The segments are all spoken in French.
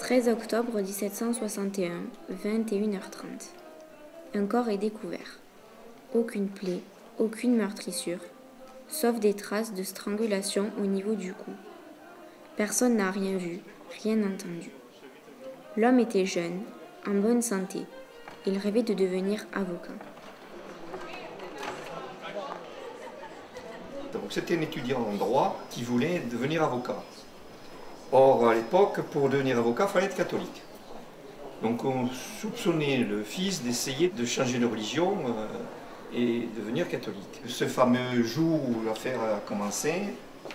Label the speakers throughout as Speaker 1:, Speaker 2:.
Speaker 1: 13 octobre 1761, 21h30. Un corps est découvert. Aucune plaie, aucune meurtrissure, sauf des traces de strangulation au niveau du cou. Personne n'a rien vu, rien entendu. L'homme était jeune, en bonne santé. Il rêvait de devenir avocat.
Speaker 2: Donc c'était un étudiant en droit qui voulait devenir avocat. Or, à l'époque, pour devenir avocat, il fallait être catholique. Donc on soupçonnait le fils d'essayer de changer de religion et devenir catholique. Ce fameux jour où l'affaire a commencé,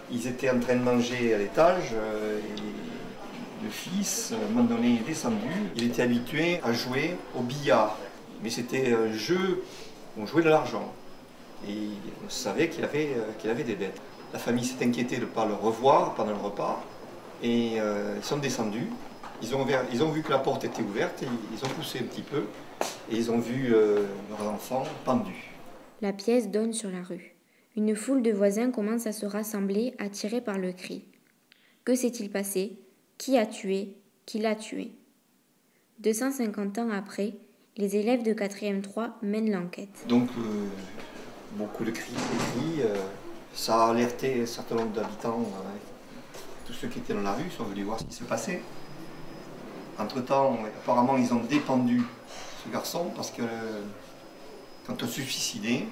Speaker 2: ils étaient en train de manger à l'étage et le fils, à un moment donné, est descendu. Il était habitué à jouer au billard, mais c'était un jeu où on jouait de l'argent. Et on savait qu'il avait des dettes. La famille s'est inquiétée de ne pas le revoir pendant le repas. Et ils sont descendus, ils ont vu que la porte était ouverte, et ils ont poussé un petit peu, et ils ont vu leurs enfants pendus.
Speaker 1: La pièce donne sur la rue. Une foule de voisins commence à se rassembler, attirés par le cri. Que s'est-il passé? Qui a tué? Qui l'a tué? 250 ans après, les élèves de 4e 3 mènent l'enquête.
Speaker 2: Donc, beaucoup de cris, ça a alerté un certain nombre d'habitants. Tous ceux qui étaient dans la rue sont venus voir ce qui se passait. Entre-temps, apparemment, ils ont dépendu ce garçon parce que quand on se suicidait,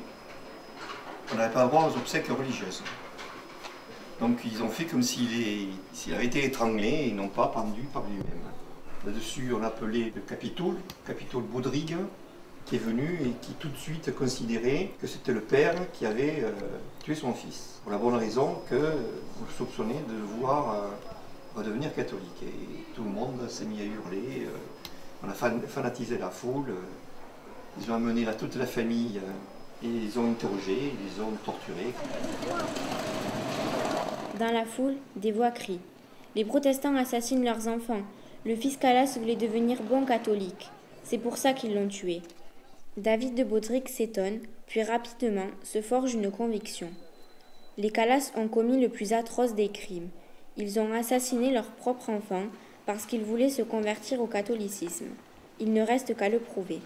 Speaker 2: on n'avait pas le droit aux obsèques religieuses. Donc ils ont fait comme s'il avait été étranglé et non pas pendu par lui-même. Là-dessus, on appelait le Capitole Baudrigue, qui est venu et qui tout de suite considérait que c'était le père qui avait tué son fils. Pour la bonne raison que vous le soupçonnez de vouloir redevenir catholique. Et tout le monde s'est mis à hurler, on a fanatisé la foule, ils ont amené là toute la famille et ils ont interrogé, ils ont torturé.
Speaker 1: Dans la foule, des voix crient. Les protestants assassinent leurs enfants. Le fils Calas voulait devenir bon catholique. C'est pour ça qu'ils l'ont tué. David de Baudrigue s'étonne, puis rapidement se forge une conviction. Les Calas ont commis le plus atroce des crimes. Ils ont assassiné leur propre enfant parce qu'ils voulaient se convertir au catholicisme. Il ne reste qu'à le prouver.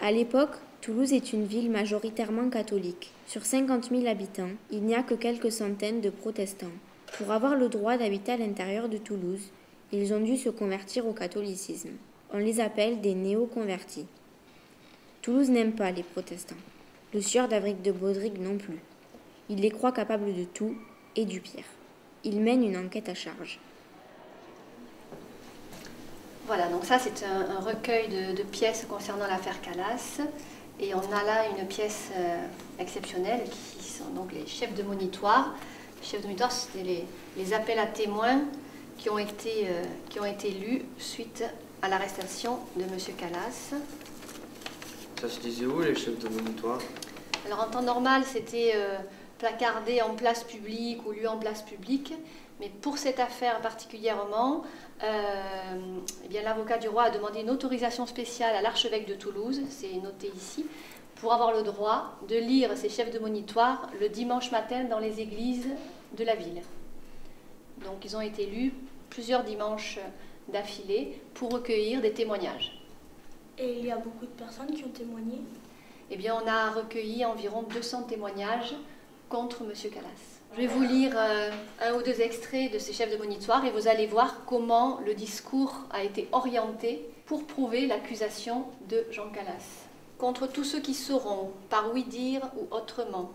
Speaker 1: À l'époque, Toulouse est une ville majoritairement catholique. Sur 50 000 habitants, il n'y a que quelques centaines de protestants. Pour avoir le droit d'habiter à l'intérieur de Toulouse, ils ont dû se convertir au catholicisme. On les appelle des néo-convertis. Toulouse n'aime pas les protestants. Le sieur David de Baudrigue non plus. Il les croit capables de tout et du pire. Il mène une enquête à charge.
Speaker 3: Voilà, donc ça c'est un recueil de pièces concernant l'affaire Calas. Et on a là une pièce exceptionnelle qui sont donc les chefs de monitoire. Les chefs de monitoire, c'était les appels à témoins qui ont été lus suite à l'arrestation de M. Calas.
Speaker 4: Ça se disait où, les chefs de monitoire?
Speaker 3: Alors en temps normal, c'était placardé en place publique ou lu en place publique. Mais pour cette affaire particulièrement, eh bien, l'avocat du roi a demandé une autorisation spéciale à l'archevêque de Toulouse, c'est noté ici, pour avoir le droit de lire ces chefs de monitoire le dimanche matin dans les églises de la ville. Donc ils ont été lus plusieurs dimanches d'affilée pour recueillir des témoignages.
Speaker 5: Et il y a beaucoup de personnes qui ont témoigné?
Speaker 3: Eh bien, on a recueilli environ 200 témoignages contre M. Calas. Je vais vous lire un ou deux extraits de ces chefs de monitoire et vous allez voir comment le discours a été orienté pour prouver l'accusation de Jean Calas. Contre tous ceux qui sauront, par ouï-dire ou autrement,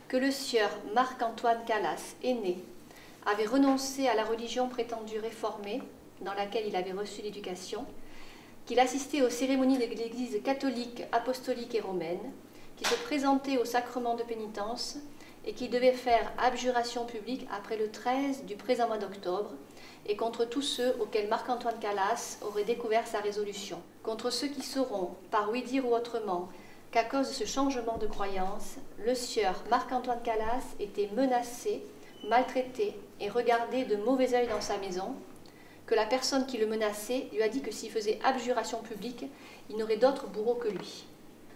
Speaker 3: que le sieur Marc-Antoine Calas, aîné, avait renoncé à la religion prétendue réformée, dans laquelle il avait reçu l'éducation, qu'il assistait aux cérémonies de l'Église catholique, apostolique et romaine, qu'il se présentait au sacrement de pénitence et qu'il devait faire abjuration publique après le 13 du présent mois d'octobre, et contre tous ceux auxquels Marc-Antoine Calas aurait découvert sa résolution. Contre ceux qui sauront, par ouï-dire ou autrement, qu'à cause de ce changement de croyance, le sieur Marc-Antoine Calas était menacé, maltraité et regardé de mauvais œil dans sa maison, que la personne qui le menaçait lui a dit que s'il faisait abjuration publique, il n'aurait d'autre bourreau que lui.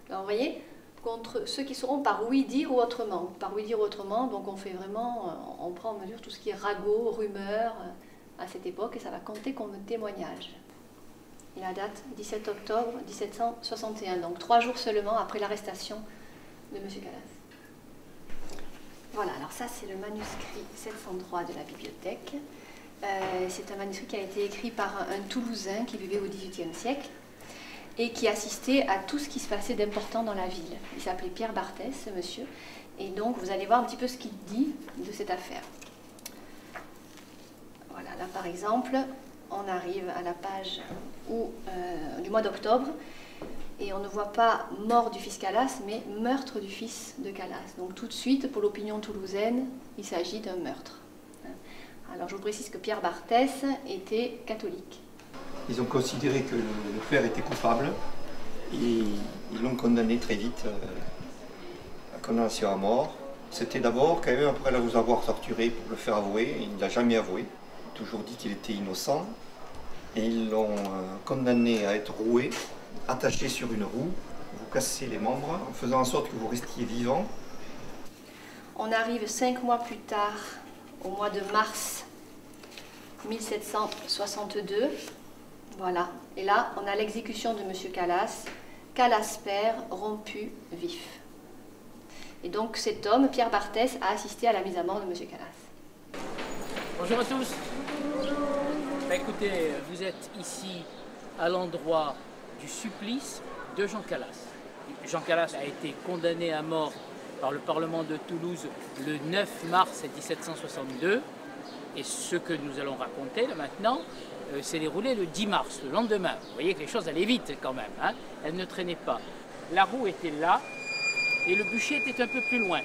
Speaker 3: Alors vous voyez, contre ceux qui sauront par ouï-dire ou autrement. Par ouï-dire ou autrement, donc on fait vraiment, on prend en mesure tout ce qui est ragot, rumeur à cette époque, et ça va compter comme témoignage. Et la date, 17 octobre 1761, donc 3 jours seulement après l'arrestation de M. Calas. Voilà, alors ça c'est le manuscrit 703 de la bibliothèque. C'est un manuscrit qui a été écrit par un Toulousain qui vivait au XVIIIe siècle et qui assistait à tout ce qui se passait d'important dans la ville. Il s'appelait Pierre Barthès, ce monsieur, et donc vous allez voir un petit peu ce qu'il dit de cette affaire. Voilà, là par exemple, on arrive à la page du mois d'octobre, et on ne voit pas mort du fils Calas, mais meurtre du fils de Calas. Donc tout de suite, pour l'opinion toulousaine, il s'agit d'un meurtre. Alors je vous précise que Pierre Barthès était catholique.
Speaker 2: Ils ont considéré que le père était coupable et ils l'ont condamné très vite à condamnation à mort. C'était d'abord, quand même, après vous avoir torturé pour le faire avouer, il n'a jamais avoué. Il a toujours dit qu'il était innocent. Et ils l'ont condamné à être roué, attaché sur une roue, vous cassez les membres, en faisant en sorte que vous restiez vivant.
Speaker 3: On arrive 5 mois plus tard, au mois de mars 1762. Voilà. Et là, on a l'exécution de M. Calas, Calas père, rompu, vif. Et donc cet homme, Pierre Barthès, a assisté à la mise à mort de M. Calas.
Speaker 6: Bonjour à tous. Bah, écoutez, vous êtes ici à l'endroit du supplice de Jean Calas. Jean Calas a été condamné à mort par le Parlement de Toulouse le 9 mars 1762. Et ce que nous allons raconter là maintenant s'est déroulé le 10 mars, le lendemain. Vous voyez que les choses allaient vite quand même, hein. Elles ne traînaient pas. La roue était là et le bûcher était un peu plus loin.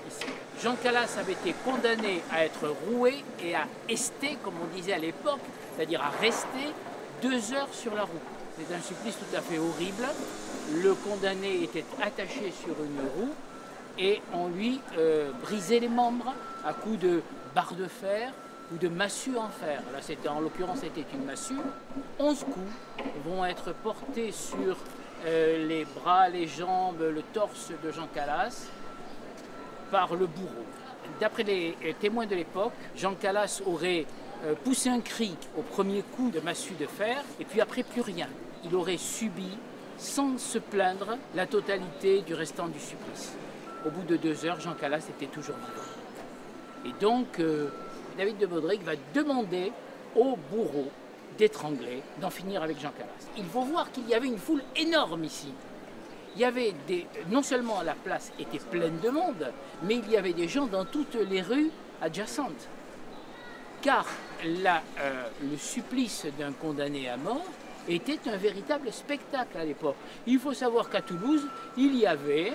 Speaker 6: Ici. Jean Calas avait été condamné à être roué et à ester, comme on disait à l'époque, c'est-à-dire à rester 2 heures sur la roue. C'est un supplice tout à fait horrible. Le condamné était attaché sur une roue et on lui brisait les membres à coups de barre de fer ou de massue en fer. Là, en l'occurrence, c'était une massue. 11 coups vont être portés sur les bras, les jambes, le torse de Jean Calas par le bourreau. D'après les témoins de l'époque, Jean Calas aurait poussé un cri au premier coup de massue de fer et puis après plus rien. Il aurait subi, sans se plaindre, la totalité du restant du supplice. Au bout de 2 heures, Jean Calas était toujours vivant. Et donc, David de Baudric va demander au bourreau d'étrangler, d'en finir avec Jean Calas. Il faut voir qu'il y avait une foule énorme ici. Il y avait non seulement la place était pleine de monde, mais il y avait des gens dans toutes les rues adjacentes. Car le supplice d'un condamné à mort était un véritable spectacle à l'époque. Il faut savoir qu'à Toulouse, il y avait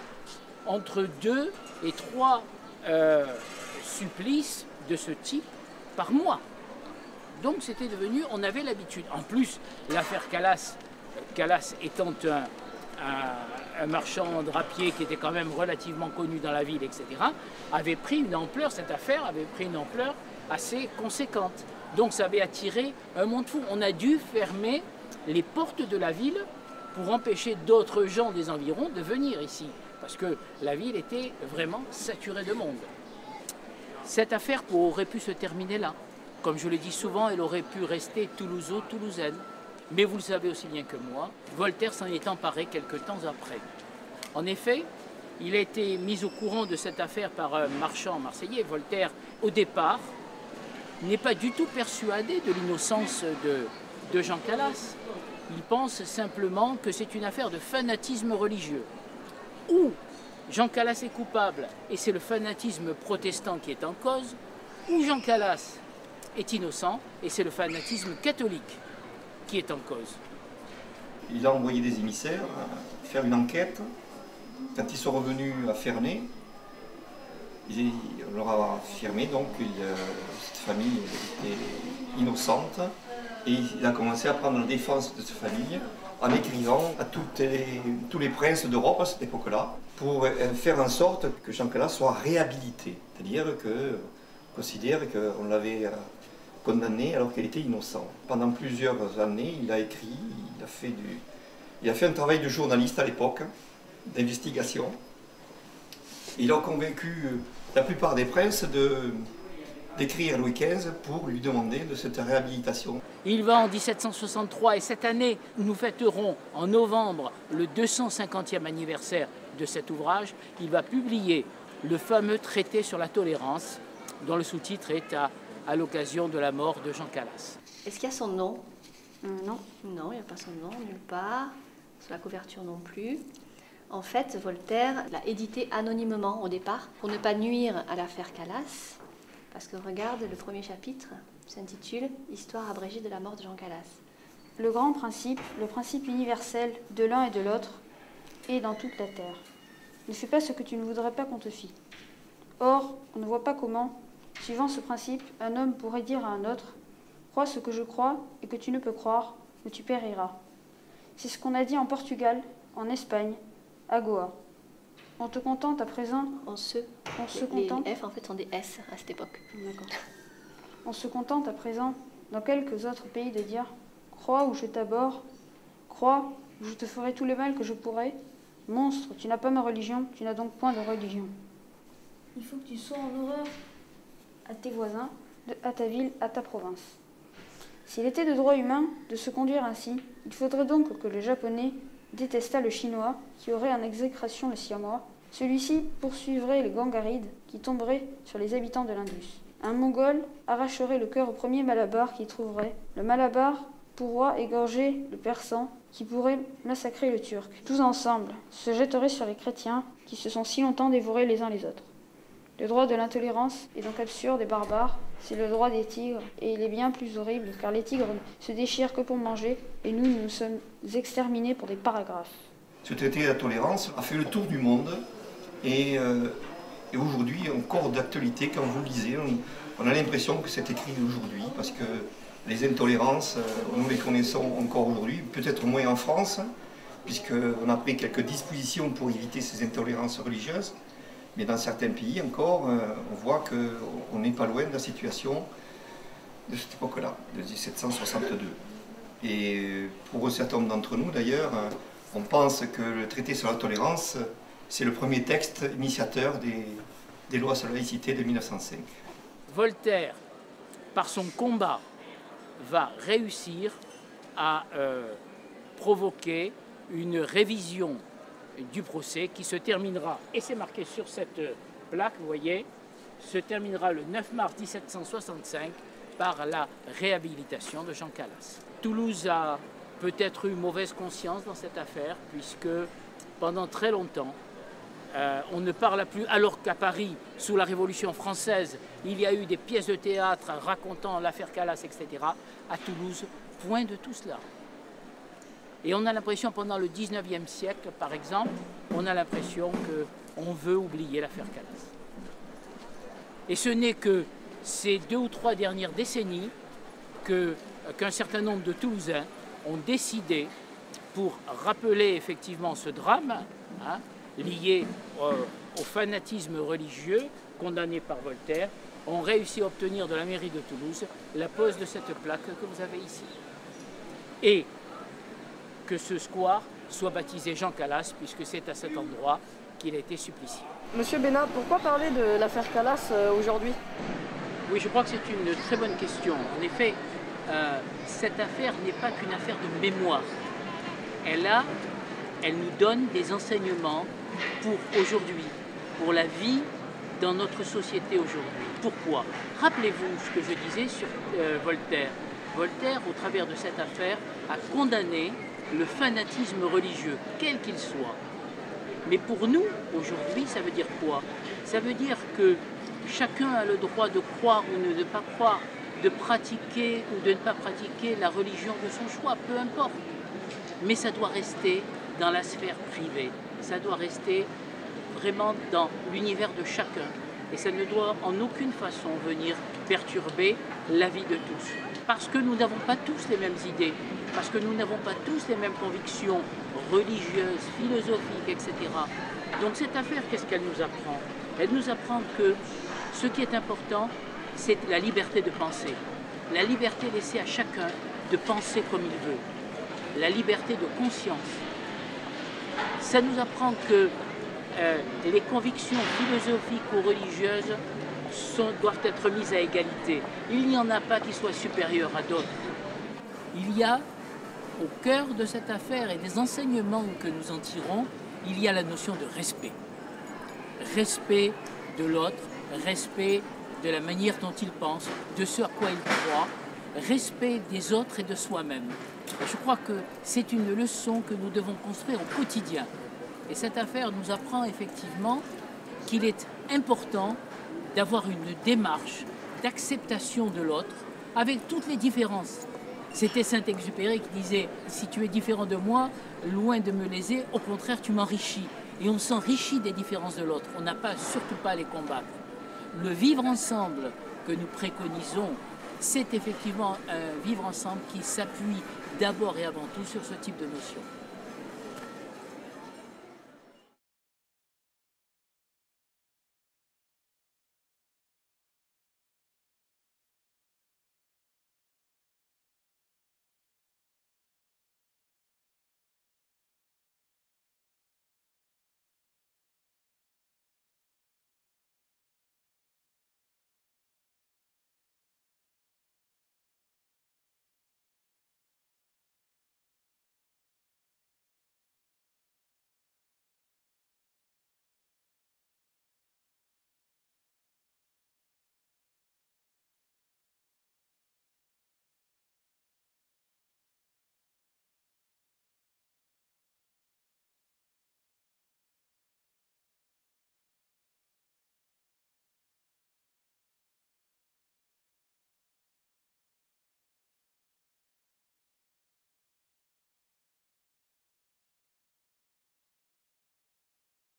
Speaker 6: entre 2 et 3 supplices de ce type par mois. Donc c'était devenu, on avait l'habitude. En plus, l'affaire Calas, Calas étant un marchand drapier qui était quand même relativement connu dans la ville, etc., avait pris une ampleur, cette affaire avait pris une ampleur assez conséquente. Donc ça avait attiré un monde fou. On a dû fermer les portes de la ville pour empêcher d'autres gens des environs de venir ici, parce que la ville était vraiment saturée de monde. Cette affaire aurait pu se terminer là. Comme je le dis souvent, elle aurait pu rester toulousaine. Mais vous le savez aussi bien que moi, Voltaire s'en est emparé quelque temps après. En effet, il a été mis au courant de cette affaire par un marchand marseillais. Voltaire, au départ, n'est pas du tout persuadé de l'innocence de Jean Calas. Il pense simplement que c'est une affaire de fanatisme religieux. Ou Jean Calas est coupable et c'est le fanatisme protestant qui est en cause, ou Jean Calas est innocent et c'est le fanatisme catholique qui est en cause.
Speaker 2: Il a envoyé des émissaires faire une enquête. Quand ils sont revenus à Ferney, on leur a affirmé donc que cette famille était innocente et il a commencé à prendre la défense de cette famille en écrivant à tous les princes d'Europe à cette époque-là pour faire en sorte que Jean Calas soit réhabilité, c'est-à-dire qu'on considère qu'on l'avait condamné alors qu'il était innocent. Pendant plusieurs années, il a écrit, il a fait un travail de journaliste à l'époque, d'investigation. Il a convaincu la plupart des princes d'écrire à Louis XV pour lui demander de cette réhabilitation.
Speaker 6: Il va en 1763 et cette année, nous fêterons en novembre le 250e anniversaire de cet ouvrage. Il va publier le fameux traité sur la tolérance dont le sous-titre est à l'occasion de la mort de Jean Calas.
Speaker 3: Est-ce qu'il y a son nom?
Speaker 1: Non.
Speaker 3: Non, il n'y a pas son nom, nulle part. Sur la couverture non plus. En fait, Voltaire l'a édité anonymement au départ pour ne pas nuire à l'affaire Calas. Parce que regarde, le premier chapitre s'intitule « Histoire abrégée de la mort de Jean Calas ».
Speaker 7: Le grand principe, le principe universel de l'un et de l'autre, est dans toute la terre. Ne fais pas ce que tu ne voudrais pas qu'on te fît. Or, on ne voit pas comment, suivant ce principe, un homme pourrait dire à un autre « Crois ce que je crois et que tu ne peux croire, ou tu périras ». C'est ce qu'on a dit en Portugal, en Espagne, à Goa. On te contente à présent.
Speaker 3: On se
Speaker 7: contente.
Speaker 3: Les F en fait sont des S à cette époque.
Speaker 7: D'accord. On se contente à présent, dans quelques autres pays, de dire « Crois ou je t'abhorre, crois ou je te ferai tout le mal que je pourrai. Monstre, tu n'as pas ma religion, tu n'as donc point de religion.
Speaker 5: Il faut que tu sois en horreur
Speaker 7: À tes voisins, à ta ville, à ta province. » S'il était de droit humain de se conduire ainsi, il faudrait donc que le Japonais détestât le Chinois, qui aurait en exécration le Siamois. Celui-ci poursuivrait les Gangarides, qui tomberaient sur les habitants de l'Indus. Un Mongol arracherait le cœur au premier Malabar qu'il trouverait. Le Malabar pourrait égorger le Persan, qui pourrait massacrer le Turc. Tous ensemble se jetteraient sur les chrétiens, qui se sont si longtemps dévorés les uns les autres. Le droit de l'intolérance est donc absurde et barbare, c'est le droit des tigres, et il est bien plus horrible, car les tigres se déchirent que pour manger, et nous sommes exterminés pour des paragraphes.
Speaker 2: Ce traité de la tolérance a fait le tour du monde, et aujourd'hui, encore d'actualité, quand vous le lisez, on a l'impression que c'est écrit aujourd'hui, parce que les intolérances, nous les connaissons encore aujourd'hui, peut-être moins en France, puisqu'on a pris quelques dispositions pour éviter ces intolérances religieuses. Mais dans certains pays encore, on voit qu'on n'est pas loin de la situation de cette époque-là, de 1762. Et pour certains d'entre nous, d'ailleurs, on pense que le traité sur la tolérance, c'est le premier texte initiateur des lois sur la laïcité de 1905.
Speaker 6: Voltaire, par son combat, va réussir à provoquer une révision du procès qui se terminera, et c'est marqué sur cette plaque, vous voyez, se terminera le 9 mars 1765 par la réhabilitation de Jean Calas. Toulouse a peut-être eu mauvaise conscience dans cette affaire, puisque pendant très longtemps, on ne parle plus, alors qu'à Paris, sous la Révolution française, il y a eu des pièces de théâtre racontant l'affaire Calas, etc. À Toulouse, point de tout cela. Et on a l'impression, pendant le 19e siècle, par exemple, on a l'impression qu'on veut oublier l'affaire Calas. Et ce n'est que ces 2 ou 3 dernières décennies qu'un certain nombre de Toulousains ont décidé, pour rappeler effectivement ce drame, lié au fanatisme religieux condamné par Voltaire, ont réussi à obtenir de la mairie de Toulouse la pose de cette plaque que vous avez ici. Et que ce square soit baptisé Jean Calas, puisque c'est à cet endroit qu'il a été supplicié.
Speaker 8: Monsieur Bénat, pourquoi parler de l'affaire Calas aujourd'hui?
Speaker 6: Oui, je crois que c'est une très bonne question. En effet, cette affaire n'est pas qu'une affaire de mémoire. Elle nous donne des enseignements pour aujourd'hui, pour la vie dans notre société aujourd'hui. Pourquoi? Rappelez-vous ce que je disais sur Voltaire. Voltaire, au travers de cette affaire, a condamné le fanatisme religieux, quel qu'il soit. Mais pour nous, aujourd'hui, ça veut dire quoi? Ça veut dire que chacun a le droit de croire ou de ne pas croire, de pratiquer ou de ne pas pratiquer la religion de son choix, peu importe. Mais ça doit rester dans la sphère privée, ça doit rester vraiment dans l'univers de chacun. Et ça ne doit en aucune façon venir perturber la vie de tous. Parce que nous n'avons pas tous les mêmes idées, parce que nous n'avons pas tous les mêmes convictions religieuses, philosophiques, etc. Donc cette affaire, qu'est-ce qu'elle nous apprend? Elle nous apprend que ce qui est important, c'est la liberté de penser. La liberté laissée à chacun de penser comme il veut. La liberté de conscience. Ça nous apprend que les convictions philosophiques ou religieuses doivent être mises à égalité. Il n'y en a pas qui soient supérieurs à d'autres. Il y a, au cœur de cette affaire et des enseignements que nous en tirons, il y a la notion de respect. Respect de l'autre, respect de la manière dont il pense, de ce à quoi il croit, respect des autres et de soi-même. Je crois que c'est une leçon que nous devons construire au quotidien. Et cette affaire nous apprend effectivement qu'il est important d'avoir une démarche d'acceptation de l'autre avec toutes les différences. C'était Saint-Exupéry qui disait « Si tu es différent de moi, loin de me léser, au contraire tu m'enrichis ». Et on s'enrichit des différences de l'autre, on n'a pas, surtout pas à les combattre. Le vivre ensemble que nous préconisons, c'est effectivement un vivre ensemble qui s'appuie d'abord et avant tout sur ce type de notion.